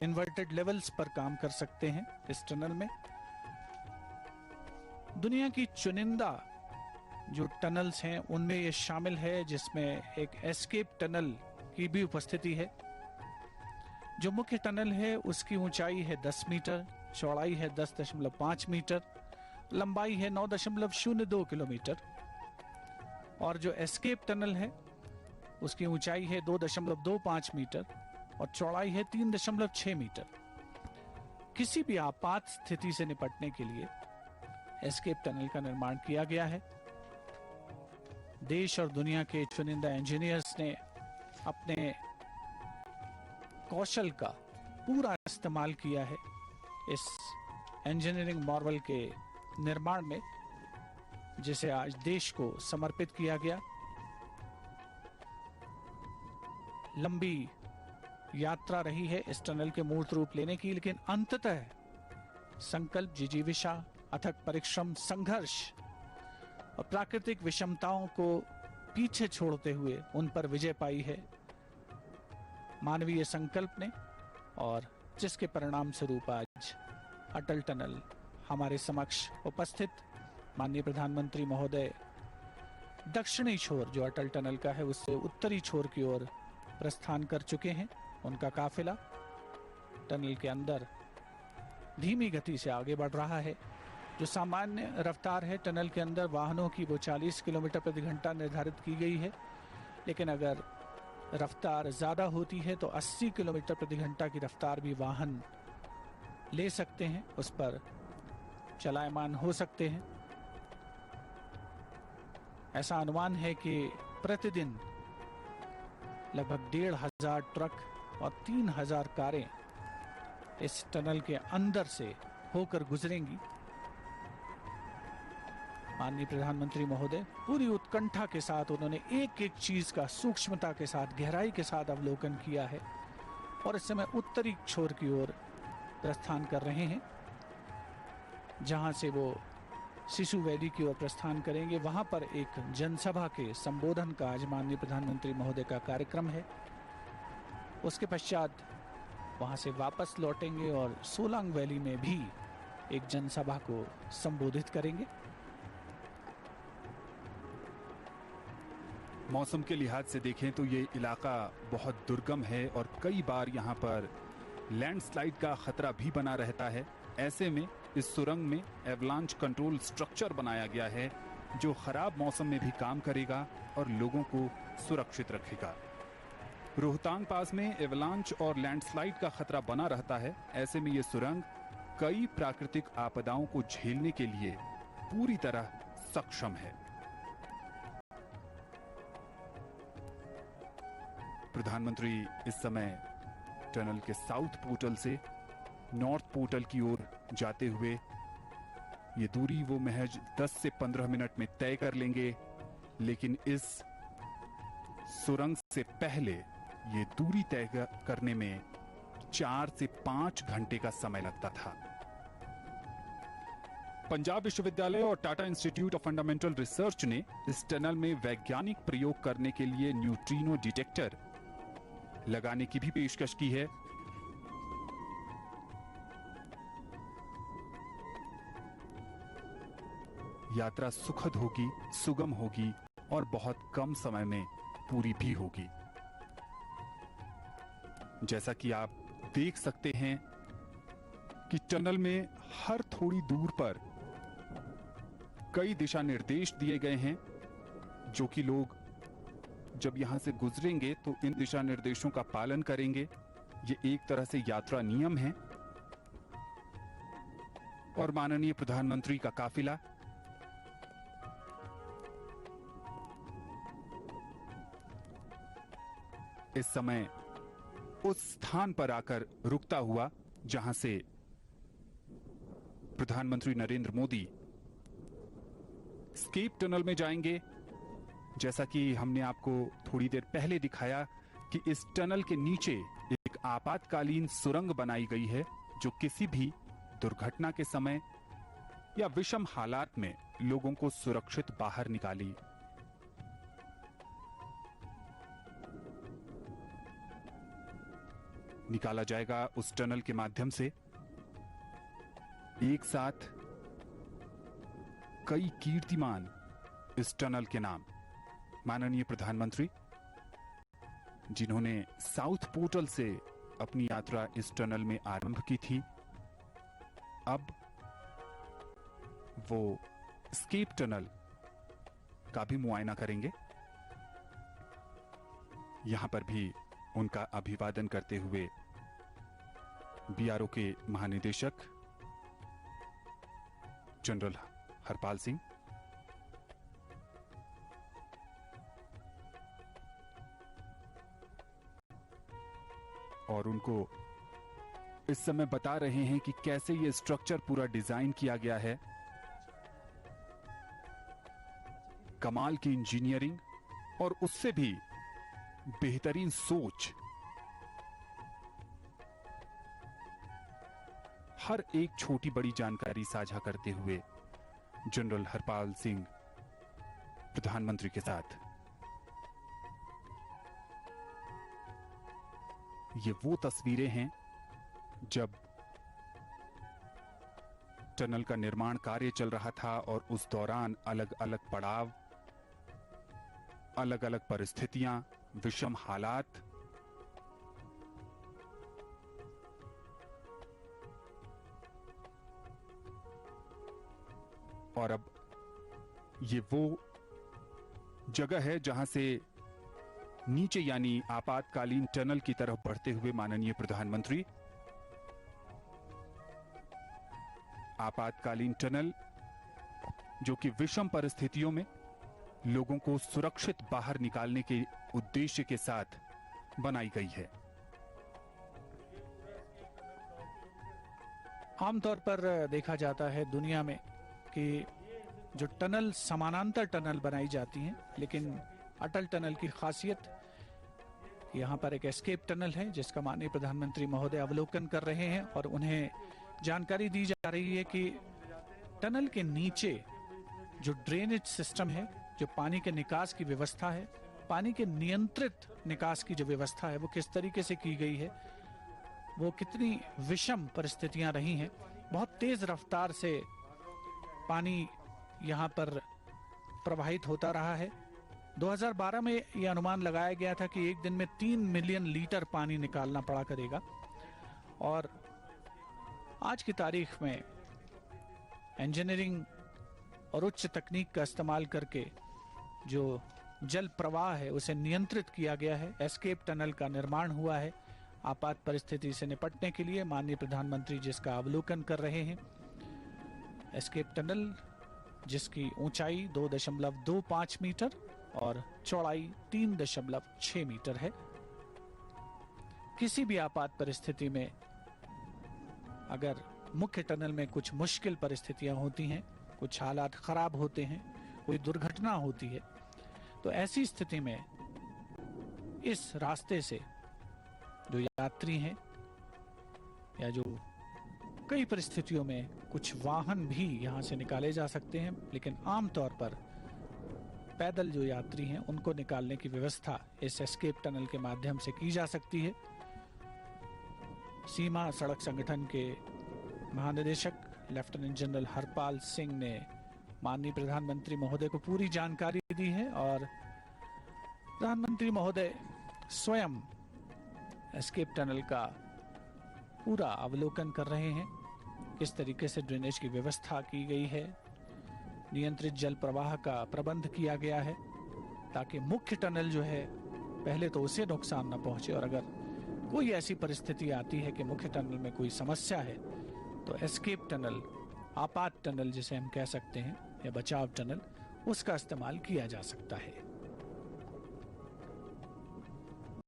Inverted levels पर काम कर सकते हैं इस टनल में। दुनिया की चुनिंदा जो टनल्स हैं उनमें ये शामिल है, जिसमें एक एस्केप टनल की भी उपस्थिति है। जो मुख्य टनल है उसकी ऊंचाई है 10 मीटर, चौड़ाई है 10.5 मीटर, लंबाई है 9.02 किलोमीटर। और जो एस्केप टनल है उसकी ऊंचाई है 2.25 मीटर और चौड़ाई है 3.6 मीटर। किसी भी आपात स्थिति से निपटने के लिए एस्केप टनल का निर्माण किया गया है। देश और दुनिया के चुनिंदा इंजीनियर्स ने अपने कौशल का पूरा इस्तेमाल किया है इस इंजीनियरिंग मार्वल के निर्माण में, जिसे आज देश को समर्पित किया गया। लंबी यात्रा रही है इस टनल के मूर्त रूप लेने की, लेकिन अंततः संकल्प, जिजीविषा, अथक परिश्रम, संघर्ष और प्राकृतिक विषमताओं को पीछे छोड़ते हुए उन पर विजय पाई है मानवीय संकल्प ने, और जिसके परिणाम स्वरूप आज अटल टनल हमारे समक्ष उपस्थित। माननीय प्रधानमंत्री महोदय दक्षिणी छोर जो अटल टनल का है उससे उत्तरी छोर की ओर प्रस्थान कर चुके हैं। उनका काफिला टनल के अंदर धीमी गति से आगे बढ़ रहा है। जो सामान्य रफ्तार है टनल के अंदर वाहनों की वो 40 किलोमीटर प्रति घंटा निर्धारित की गई है, लेकिन अगर रफ्तार ज़्यादा होती है तो 80 किलोमीटर प्रति घंटा की रफ्तार भी वाहन ले सकते हैं, उस पर चलायमान हो सकते हैं। ऐसा अनुमान है कि प्रतिदिन लगभग 1,500 ट्रक और 3,000 कारें इस टनल के अंदर से होकर गुजरेंगी। माननीय प्रधानमंत्री महोदय पूरी उत्कंठा के साथ उन्होंने एक एक चीज का सूक्ष्मता के साथ, गहराई के साथ अवलोकन किया है और इस समय उत्तरी छोर की ओर प्रस्थान कर रहे हैं, जहां से वो सिसु वैली की ओर प्रस्थान करेंगे। वहां पर एक जनसभा के संबोधन का आज माननीय प्रधानमंत्री महोदय का कार्यक्रम है। उसके पश्चात वहां से वापस लौटेंगे और सोलांग वैली में भी एक जनसभा को संबोधित करेंगे। मौसम के लिहाज से देखें तो ये इलाका बहुत दुर्गम है और कई बार यहाँ पर लैंडस्लाइड का खतरा भी बना रहता है। ऐसे में इस सुरंग में एवलांच कंट्रोल स्ट्रक्चर बनाया गया है जो खराब मौसम में भी काम करेगा और लोगों को सुरक्षित रखेगा। रोहतांग पास में एवलांच और लैंडस्लाइड का खतरा बना रहता है। ऐसे में ये सुरंग कई प्राकृतिक आपदाओं को झेलने के लिए पूरी तरह सक्षम है। प्रधानमंत्री इस समय टनल के साउथ पोर्टल से नॉर्थ पोर्टल की ओर जाते हुए ये दूरी वो महज 10 से 15 मिनट में तय कर लेंगे, लेकिन इस सुरंग से पहले ये दूरी तय करने में 4 से 5 घंटे का समय लगता था। पंजाब विश्वविद्यालय और Tata institute of fundamental research ने इस टनल में वैज्ञानिक प्रयोग करने के लिए न्यूट्रिनो डिटेक्टर लगाने की भी पेशकश की है। यात्रा सुखद होगी, सुगम होगी और बहुत कम समय में पूरी भी होगी। जैसा कि आप देख सकते हैं कि टनल में हर थोड़ी दूर पर कई दिशा निर्देश दिए गए हैं, जो कि लोग जब यहां से गुजरेंगे तो इन दिशा निर्देशों का पालन करेंगे। ये एक तरह से यात्रा नियम है। और माननीय प्रधानमंत्री का काफिला इस समय उस स्थान पर आकर रुकता हुआ जहां से प्रधानमंत्री नरेंद्र मोदी एस्केप टनल में जाएंगे। जैसा कि हमने आपको थोड़ी देर पहले दिखाया कि इस टनल के नीचे एक आपातकालीन सुरंग बनाई गई है जो किसी भी दुर्घटना के समय या विषम हालात में लोगों को सुरक्षित बाहर निकाली। निकाला जाएगा उस टनल के माध्यम से। एक साथ कई कीर्तिमान इस टनल के नाम। माननीय प्रधानमंत्री जिन्होंने साउथ पोर्टल से अपनी यात्रा इस टनल में आरंभ की थी, अब वो एस्केप टनल का भी मुआयना करेंगे। यहां पर भी उनका अभिवादन करते हुए बीआरओ के महानिदेशक जनरल हरपाल सिंह, और उनको इस समय बता रहे हैं कि कैसे ये स्ट्रक्चर पूरा डिजाइन किया गया है। कमाल की इंजीनियरिंग और उससे भी बेहतरीन सोच। हर एक छोटी बड़ी जानकारी साझा करते हुए जनरल हरपाल सिंह प्रधानमंत्री के साथ। ये वो तस्वीरें हैं जब टनल का निर्माण कार्य चल रहा था और उस दौरान अलग अलग पड़ाव, अलग अलग परिस्थितियां, विषम हालात, और अब ये वो जगह है जहां से नीचे यानी आपातकालीन टनल की तरफ बढ़ते हुए माननीय प्रधानमंत्री आपातकालीन टनल जो कि विषम परिस्थितियों में लोगों को सुरक्षित बाहर निकालने के उद्देश्य के साथ बनाई गई है। आमतौर पर देखा जाता है दुनिया में कि जो टनल समानांतर टनल बनाई जाती हैं, लेकिन अटल टनल की खासियत यहाँ पर एक एस्केप टनल है जिसका माननीय प्रधानमंत्री महोदय अवलोकन कर रहे हैं और उन्हें जानकारी दी जा रही है कि टनल के नीचे जो ड्रेनेज सिस्टम है, जो पानी के निकास की व्यवस्था है, पानी के नियंत्रित निकास की जो व्यवस्था है वो किस तरीके से की गई है, वो कितनी विषम परिस्थितियां रही हैं। बहुत तेज रफ्तार से पानी यहाँ पर प्रवाहित होता रहा है। 2012 में यह अनुमान लगाया गया था कि एक दिन में 3 मिलियन लीटर पानी निकालना पड़ा करेगा, और आज की तारीख में इंजीनियरिंग और उच्च तकनीक का इस्तेमाल करके जो जल प्रवाह है उसे नियंत्रित किया गया है। एस्केप टनल का निर्माण हुआ है आपात परिस्थिति से निपटने के लिए। माननीय प्रधानमंत्री जिसका अवलोकन कर रहे हैं। एस्केप टनल जिसकी ऊंचाई 2.25 मीटर और चौड़ाई 3.6 मीटर है। किसी भी आपात परिस्थिति में अगर मुख्य टनल में कुछ मुश्किल परिस्थितियां होती हैं, कुछ हालात खराब होते हैं, कोई दुर्घटना होती है, तो ऐसी स्थिति में इस रास्ते से जो यात्री हैं या जो कई परिस्थितियों में कुछ वाहन भी यहां से निकाले जा सकते हैं, लेकिन आमतौर पर पैदल जो यात्री हैं उनको निकालने की व्यवस्था इस एस्केप टनल के माध्यम से की जा सकती है। सीमा सड़क संगठन के महानिदेशक लेफ्टिनेंट जनरल हरपाल सिंह ने माननीय प्रधानमंत्री महोदय को पूरी जानकारी दी है और प्रधानमंत्री महोदय स्वयं एस्केप टनल का पूरा अवलोकन कर रहे हैं। किस तरीके से ड्रेनेज की व्यवस्था की गई है, नियंत्रित जल प्रवाह का प्रबंध किया गया है ताकि मुख्य टनल जो है पहले तो उसे नुकसान न पहुंचे, और अगर कोई ऐसी परिस्थिति आती है कि मुख्य टनल में कोई समस्या है तो एस्केप टनल, आपात टनल जिसे हम कह सकते हैं या बचाव टनल, उसका इस्तेमाल किया जा सकता है।